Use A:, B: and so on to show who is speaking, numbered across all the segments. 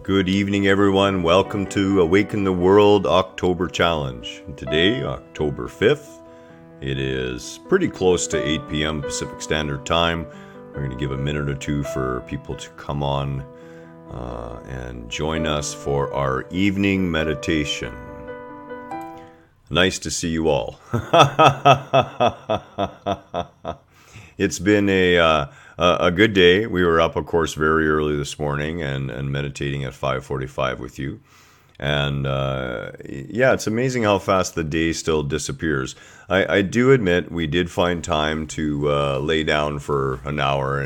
A: Good evening, everyone. Welcome to Awaken the World October Challenge. Today, October 5th, it is pretty close to 8 p.m. Pacific Standard Time. We're going to give a minute or two for people to come on and join us for our evening meditation. Nice to see you all. It's been a good day. We were up, of course, very early this morning and meditating at 5:45 with you. And yeah, it's amazing how fast the day still disappears. I do admit we did find time to lay down for an hour,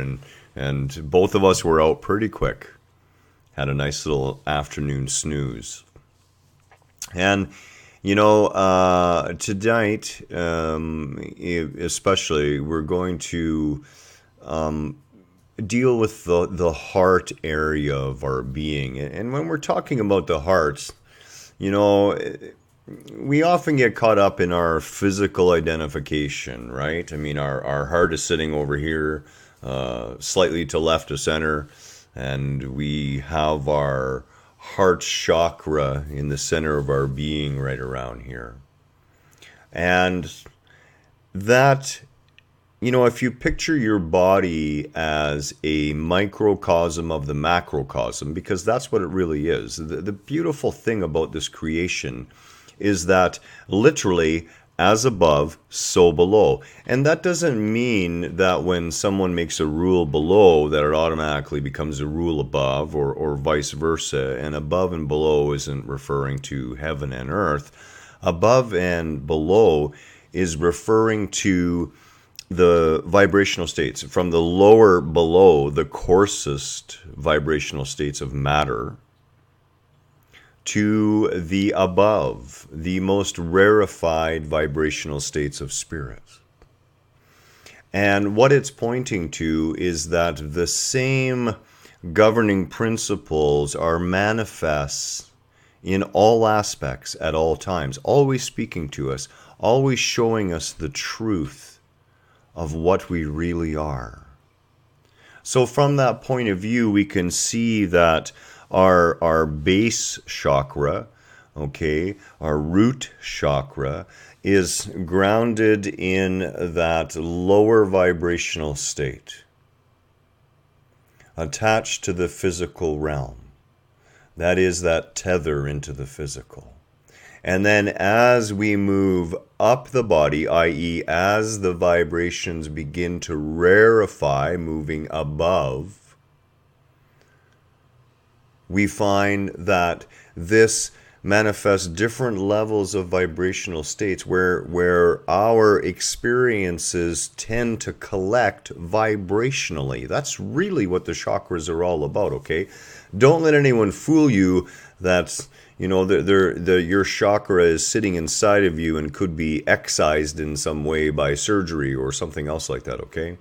A: and both of us were out pretty quick. Had a nice little afternoon snooze. And you know, tonight, especially, we're going to deal with the heart area of our being. And when we're talking about the heart, you know, we often get caught up in our physical identification, right? I mean, our heart is sitting over here, slightly to left of center, and we have our heart chakra in the center of our being right around here. And that, you know, if you picture your body as a microcosm of the macrocosm, because that's what it really is. The beautiful thing about this creation is that literally, as above, so below. And that doesn't mean that when someone makes a rule below that it automatically becomes a rule above, or vice versa. And above and below isn't referring to heaven and earth. Above and below is referring to the vibrational states. From the lower below, the coarsest vibrational states of matter, to the above, the most rarefied vibrational states of spirit. And what it's pointing to is that the same governing principles are manifest in all aspects at all times, always speaking to us, always showing us the truth of what we really are. So from that point of view, we can see that our base chakra, okay, our root chakra, is grounded in that lower vibrational state, attached to the physical realm. That is that tether into the physical. And then as we move up the body, i.e., as the vibrations begin to rarefy, moving above, we find that this manifests different levels of vibrational states where our experiences tend to collect vibrationally. That's really what the chakras are all about, okay? Don't let anyone fool you that, you know, your chakra is sitting inside of you and could be excised in some way by surgery or something else like that, okay?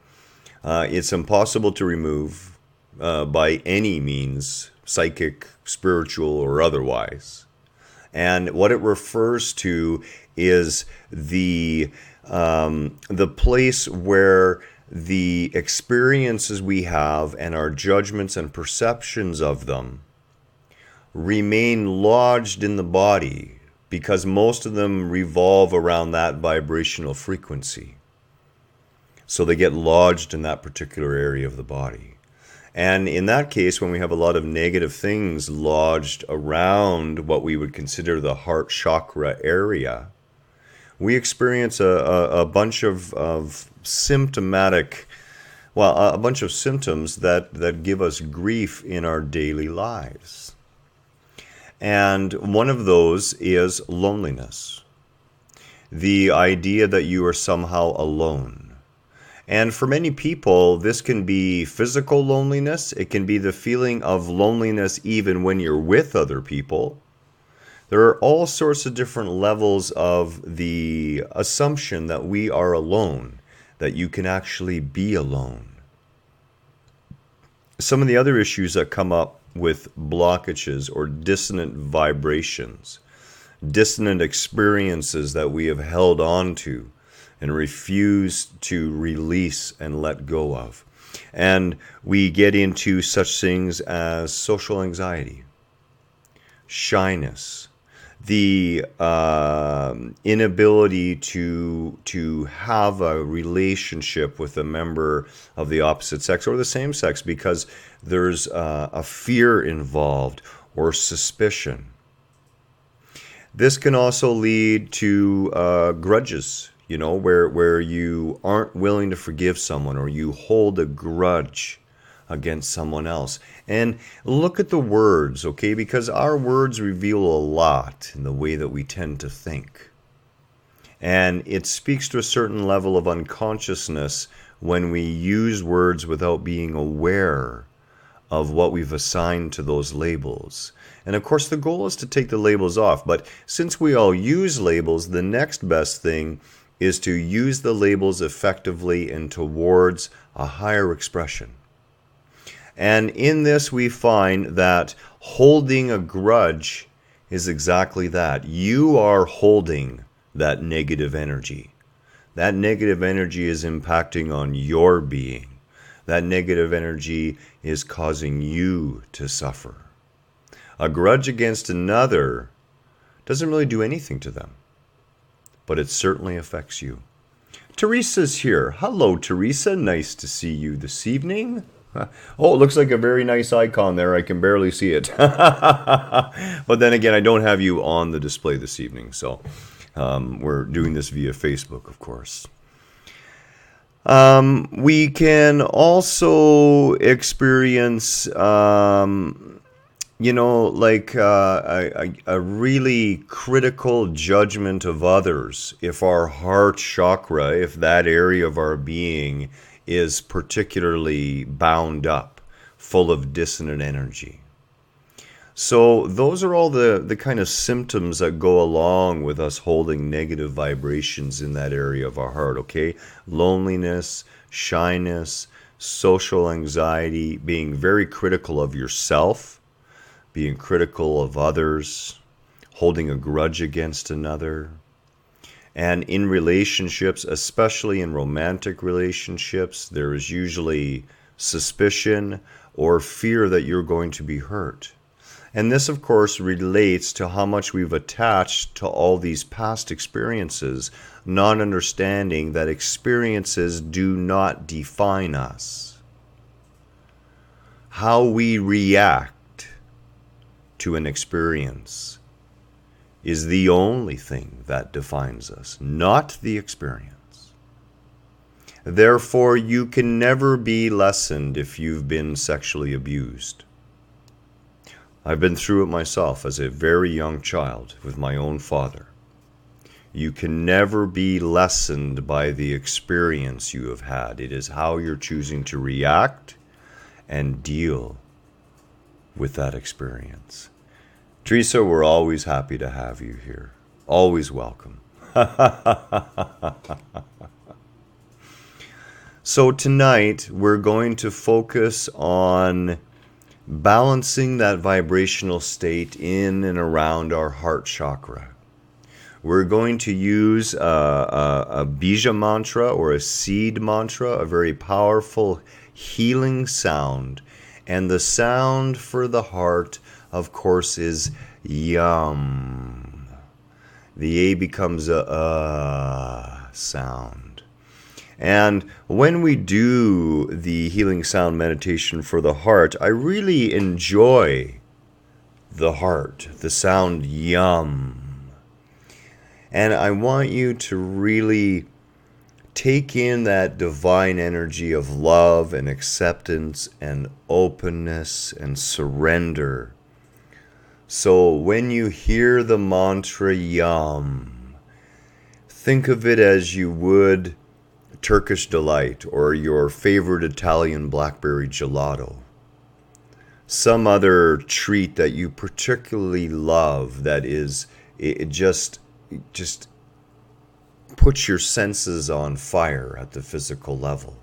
A: It's impossible to remove by any means, psychic, spiritual, or otherwise. And what it refers to is the place where the experiences we have and our judgments and perceptions of them remain lodged in the body, because most of them revolve around that vibrational frequency. So they get lodged in that particular area of the body. And in that case, when we have a lot of negative things lodged around what we would consider the heart chakra area, we experience a bunch of symptomatic, well, a bunch of symptoms that give us grief in our daily lives. And one of those is loneliness. The idea that you are somehow alone. And for many people, this can be physical loneliness. It can be the feeling of loneliness even when you're with other people. There are all sorts of different levels of the assumption that we are alone, that you can actually be alone. Some of the other issues that come up with blockages or dissonant vibrations, dissonant experiences that we have held on to and refuse to release and let go of. And we get into such things as social anxiety, shyness, the inability to have a relationship with a member of the opposite sex or the same sex because there's a fear involved or suspicion. This can also lead to grudges, where you aren't willing to forgive someone or you hold a grudge against someone else. And look at the words, okay? Because our words reveal a lot in the way that we tend to think. And it speaks to a certain level of unconsciousness when we use words without being aware of what we've assigned to those labels. And of course, the goal is to take the labels off. But since we all use labels, the next best thing is to use the labels effectively and towards a higher expression. And in this, we find that holding a grudge is exactly that. You are holding that negative energy. That negative energy is impacting on your being. That negative energy is causing you to suffer. A grudge against another doesn't really do anything to them, but it certainly affects you. Teresa's here. Hello, Teresa. Nice to see you this evening. Oh, it looks like a very nice icon there. I can barely see it. But then again, I don't have you on the display this evening, so we're doing this via Facebook, of course. We can also experience, a really critical judgment of others if our heart chakra, if that area of our being is particularly bound up, full of dissonant energy. So those are all the kind of symptoms that go along with us holding negative vibrations in that area of our heart, okay? Loneliness, shyness, social anxiety, being very critical of yourself, being critical of others, holding a grudge against another. And in relationships, especially in romantic relationships, there is usually suspicion or fear that you're going to be hurt. And this, of course, relates to how much we've attached to all these past experiences, not understanding that experiences do not define us. How we react to an experience is the only thing that defines us, not the experience. Therefore, you can never be lessened if you've been sexually abused. I've been through it myself as a very young child with my own father. You can never be lessened by the experience you have had. It is how you're choosing to react and deal with that experience. Teresa, we're always happy to have you here. Always welcome. So tonight, we're going to focus on balancing that vibrational state in and around our heart chakra. We're going to use a bija mantra or a seed mantra, a very powerful healing sound. And the sound for the heart, of course, is yum. The A becomes a sound. And when we do the healing sound meditation for the heart, I really enjoy the heart, the sound yum. And I want you to really take in that divine energy of love and acceptance and openness and surrender. So when you hear the mantra yum, think of it as you would Turkish delight or your favorite Italian blackberry gelato. Some other treat that you particularly love that is, it just puts your senses on fire at the physical level.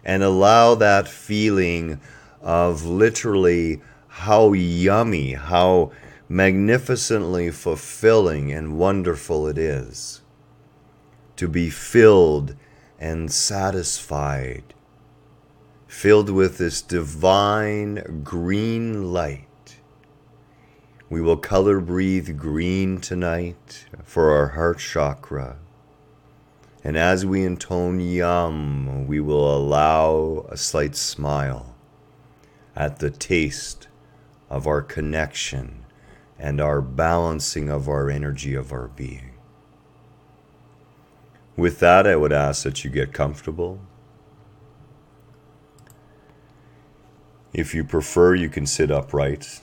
A: And allow that feeling of literally how yummy, how magnificently fulfilling and wonderful it is to be filled and satisfied, filled with this divine green light, We will color breathe green tonight for our heart chakra. And as we intone yum, we will allow a slight smile at the taste of our connection and our balancing of our energy of our being. With that, I would ask that you get comfortable. If you prefer, you can sit upright.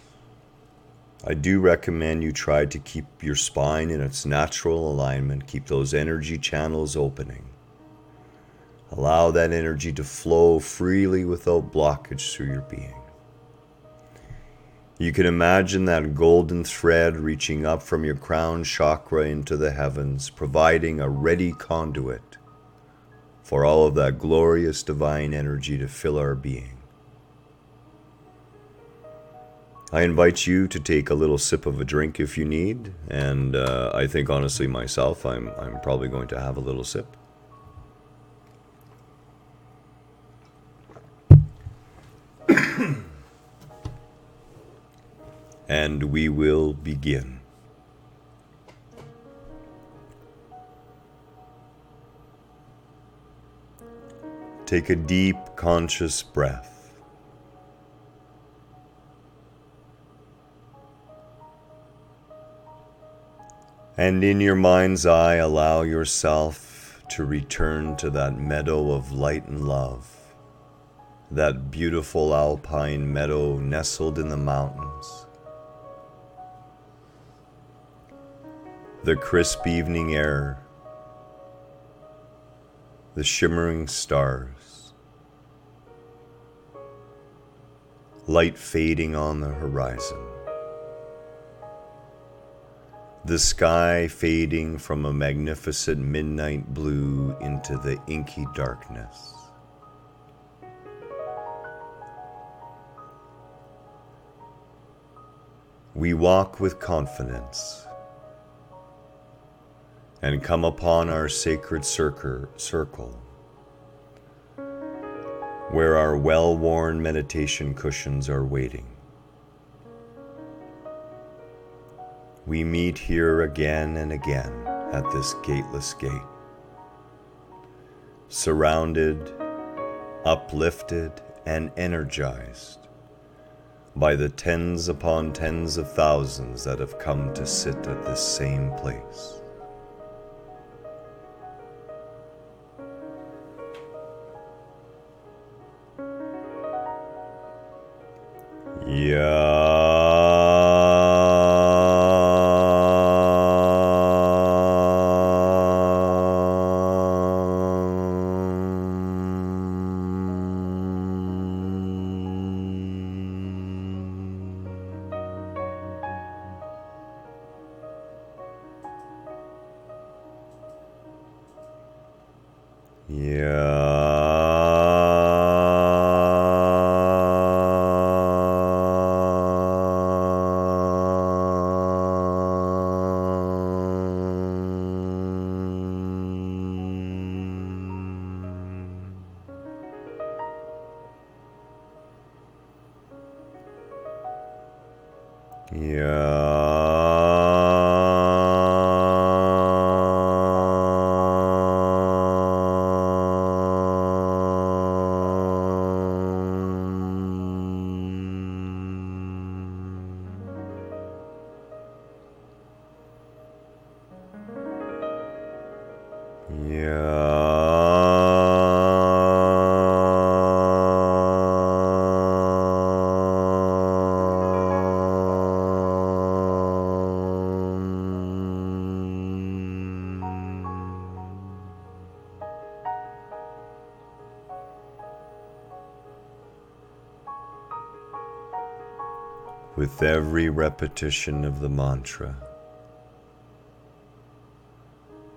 A: I do recommend you try to keep your spine in its natural alignment, keep those energy channels opening. Allow that energy to flow freely without blockage through your being. You can imagine that golden thread reaching up from your crown chakra into the heavens, providing a ready conduit for all of that glorious divine energy to fill our being. I invite you to take a little sip of a drink if you need, and I think honestly myself, I'm probably going to have a little sip. And we will begin. Take a deep, conscious breath. And in your mind's eye, allow yourself to return to that meadow of light and love, that beautiful alpine meadow nestled in the mountains. The crisp evening air, the shimmering stars, light fading on the horizon, the sky fading from a magnificent midnight blue into the inky darkness. We walk with confidence and come upon our sacred circle, where our well-worn meditation cushions are waiting. We meet here again and again at this gateless gate, surrounded, uplifted, and energized by the tens upon tens of thousands that have come to sit at this same place. With every repetition of the mantra,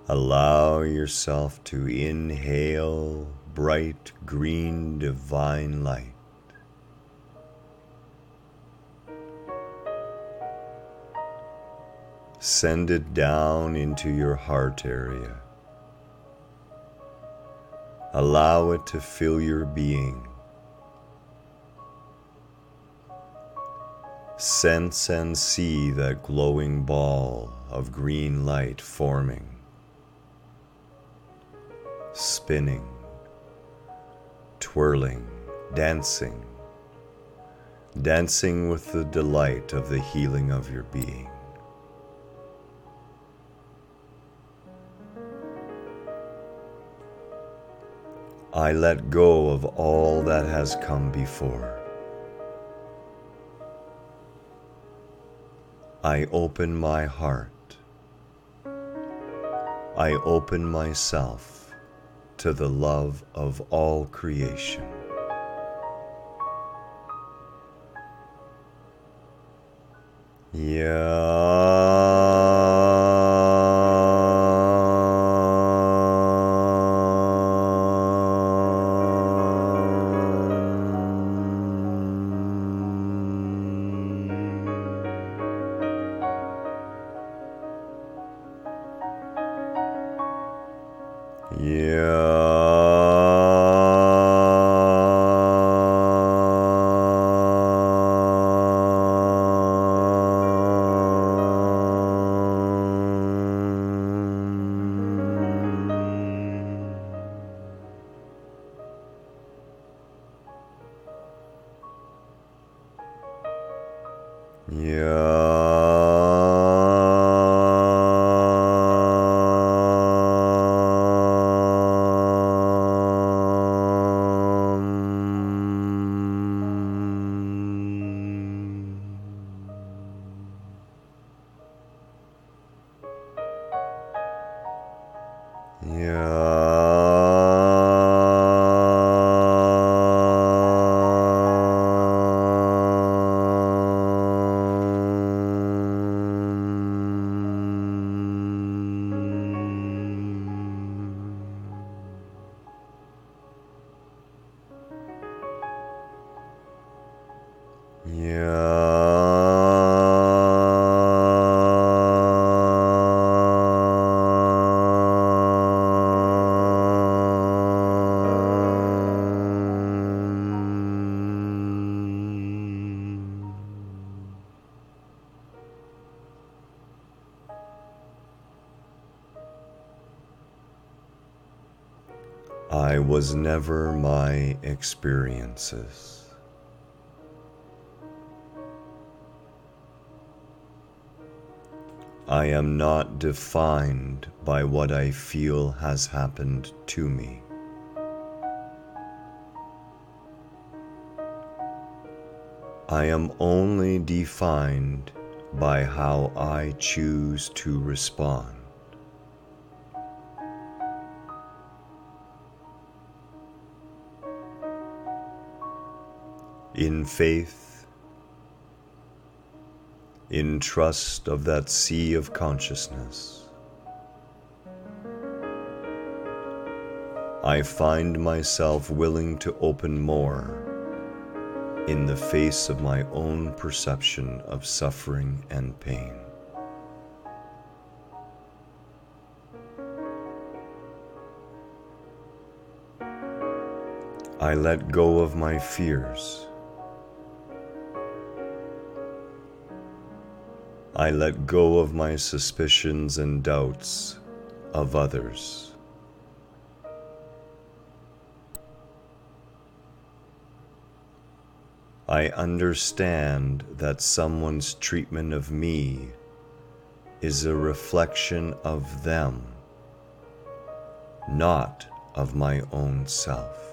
A: allow yourself to inhale bright green divine light. Send it down into your heart area. Allow it to fill your being. Sense and see that glowing ball of green light forming, spinning, twirling, dancing, dancing with the delight of the healing of your being. I let go of all that has come before. I open my heart. I open myself to the love of all creation. I was never my experiences. I am not defined by what I feel has happened to me. I am only defined by how I choose to respond. In faith, in trust of that sea of consciousness, I find myself willing to open more in the face of my own perception of suffering and pain. I let go of my fears. I let go of my suspicions and doubts of others. I understand that someone's treatment of me is a reflection of them, not of my own self.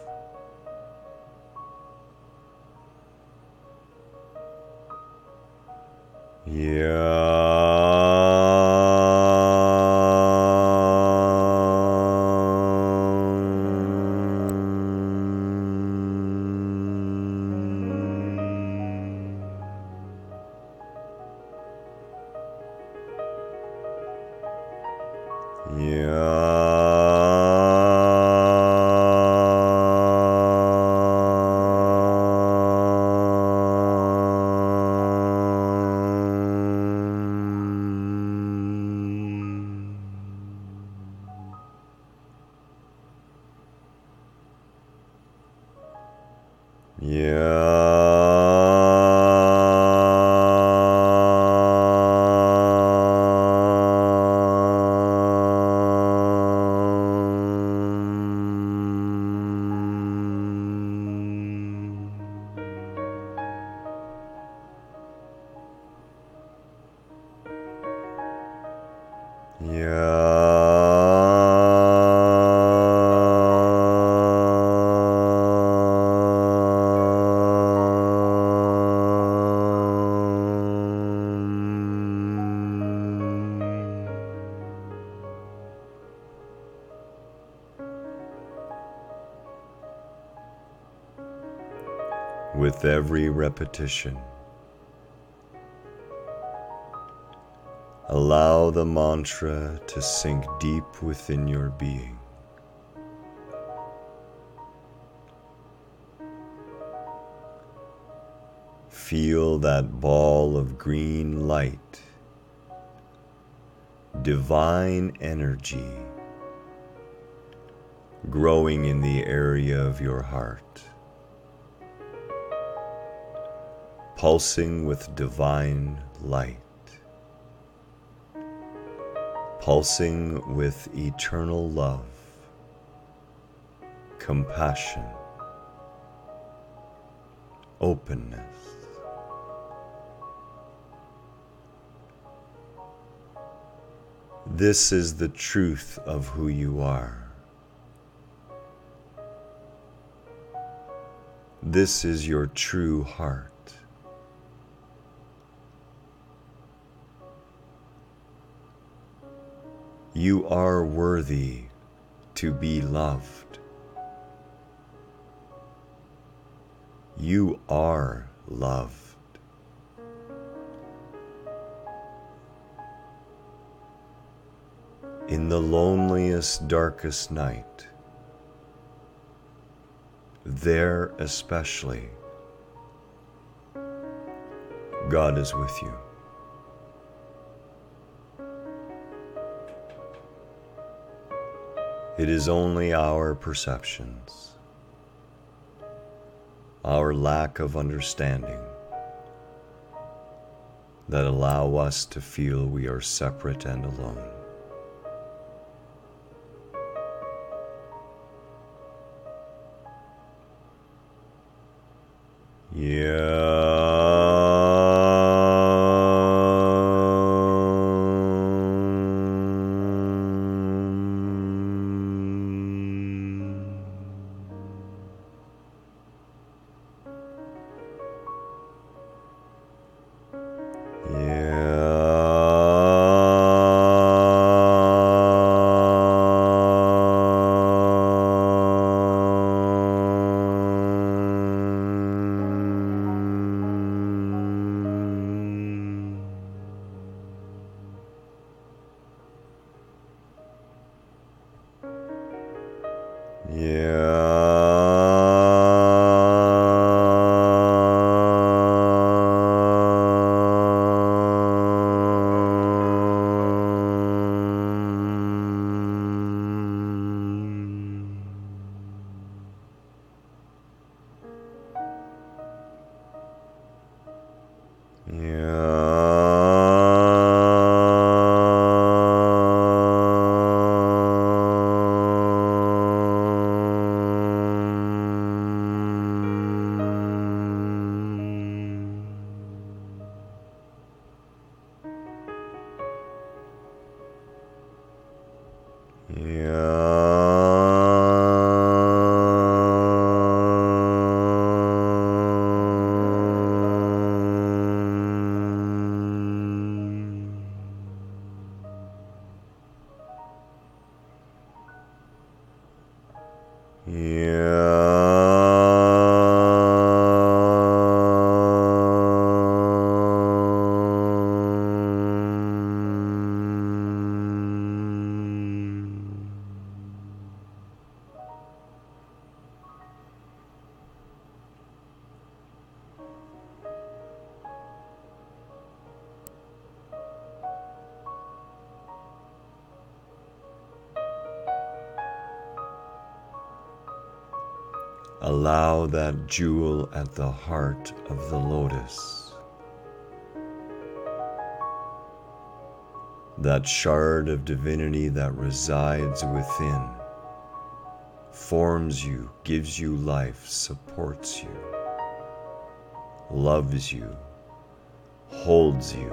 A: With every repetition, allow the mantra to sink deep within your being. Feel that ball of green light, divine energy, growing in the area of your heart, pulsing with divine light, pulsing with eternal love, compassion, openness. This is the truth of who you are. This is your true heart. You are worthy to be loved. You are loved. In the loneliest, darkest night, there especially, God is with you. It is only our perceptions, our lack of understanding, that allow us to feel we are separate and alone. Allow that jewel at the heart of the lotus, that shard of divinity that resides within, forms you, gives you life, supports you, loves you, holds you,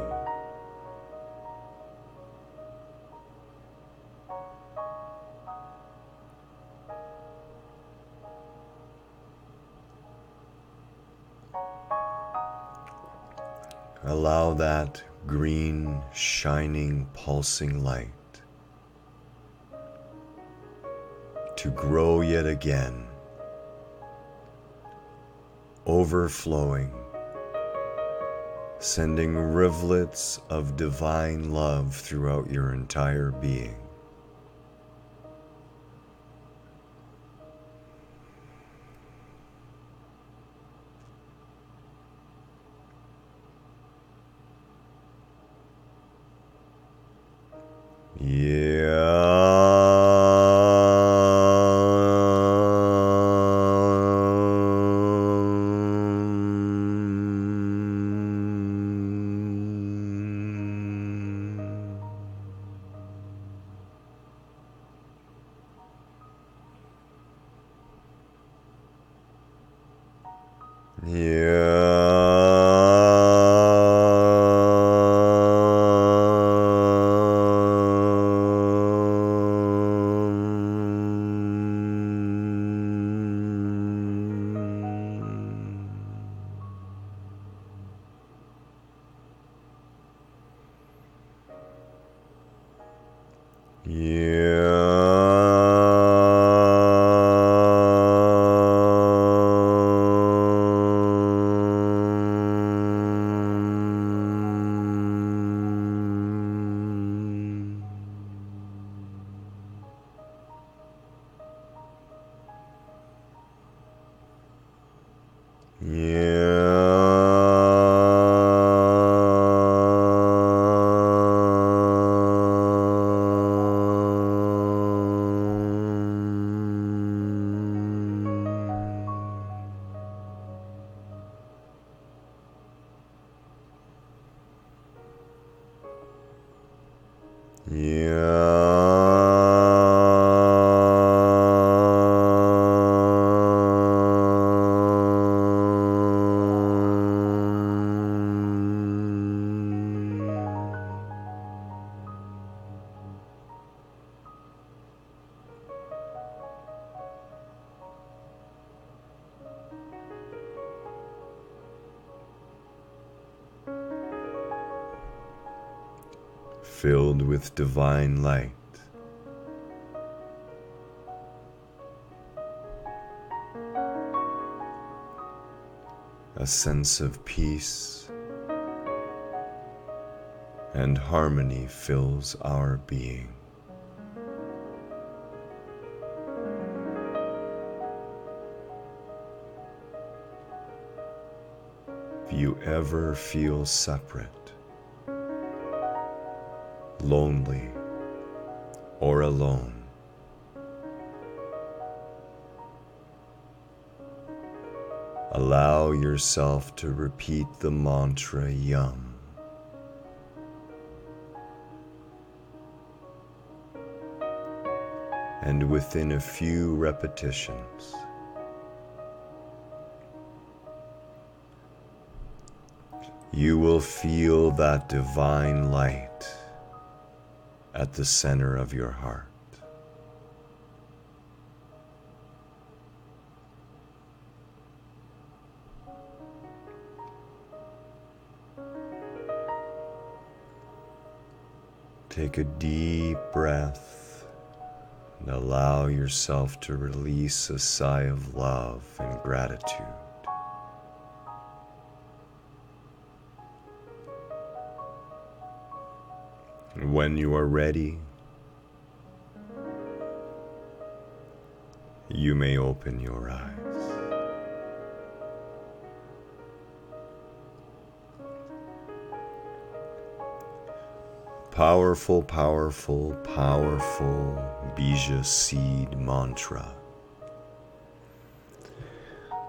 A: allow that green, shining, pulsing light to grow yet again, overflowing, sending rivulets of divine love throughout your entire being. Filled with divine light, a sense of peace and harmony fills our being. If you ever feel separate, lonely, or alone, allow yourself to repeat the mantra Yum. And within a few repetitions, you will feel that divine light at the center of your heart. Take a deep breath and allow yourself to release a sigh of love and gratitude. And when you are ready, you may open your eyes. Powerful, powerful, powerful Bija seed mantra.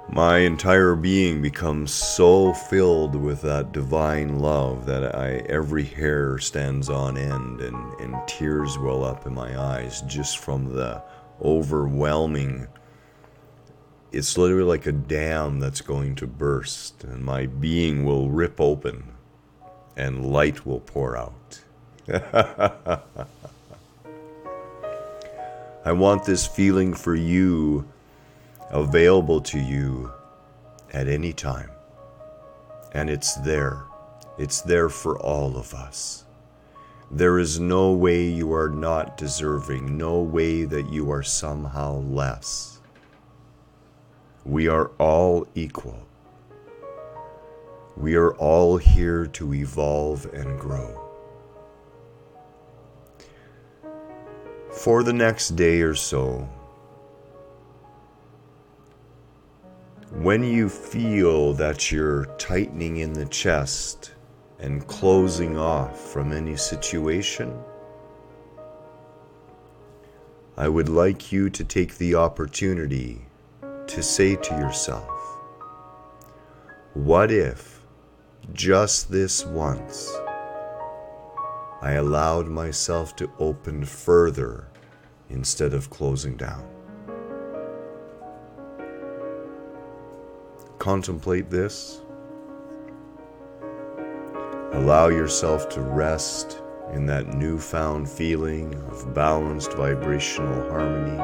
A: My entire being becomes so filled with that divine love that every hair stands on end and tears well up in my eyes just from the overwhelming. It's literally like a dam that's going to burst, and my being will rip open and light will pour out. I want this feeling for you available to you at any time, and it's there It's there for all of us. There is no way you are not deserving, no way that you are somehow less. We are all equal. We are all here to evolve and grow. For the next day or so, when you feel that you're tightening in the chest and closing off from any situation, I would like you to take the opportunity to say to yourself, what if, just this once, I allowed myself to open further instead of closing down? Contemplate this. Allow yourself to rest in that newfound feeling of balanced vibrational harmony.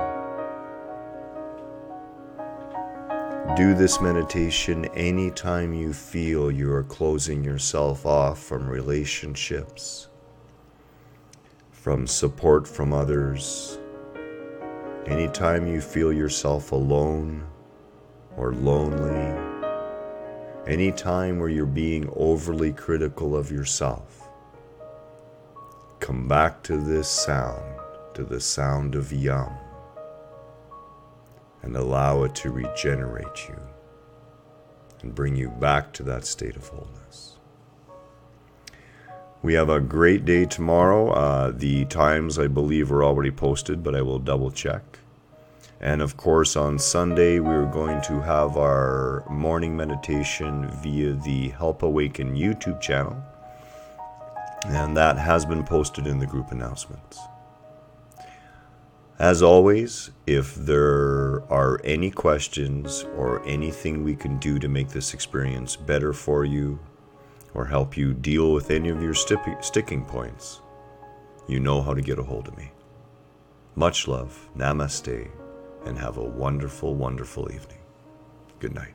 A: Do this meditation anytime you feel you are closing yourself off from relationships, from support from others, anytime you feel yourself alone or lonely, anytime where you're being overly critical of yourself. Come back to this sound, to the sound of Yum, and allow it to regenerate you and bring you back to that state of wholeness. We have a great day tomorrow. The times, I believe, are already posted, but I will double check. And of course, on Sunday, we're going to have our morning meditation via the Help Awaken YouTube channel. And that has been posted in the group announcements. As always, if there are any questions or anything we can do to make this experience better for you or help you deal with any of your sticking points, you know how to get a hold of me. Much love, namaste, and have a wonderful, wonderful evening. Good night.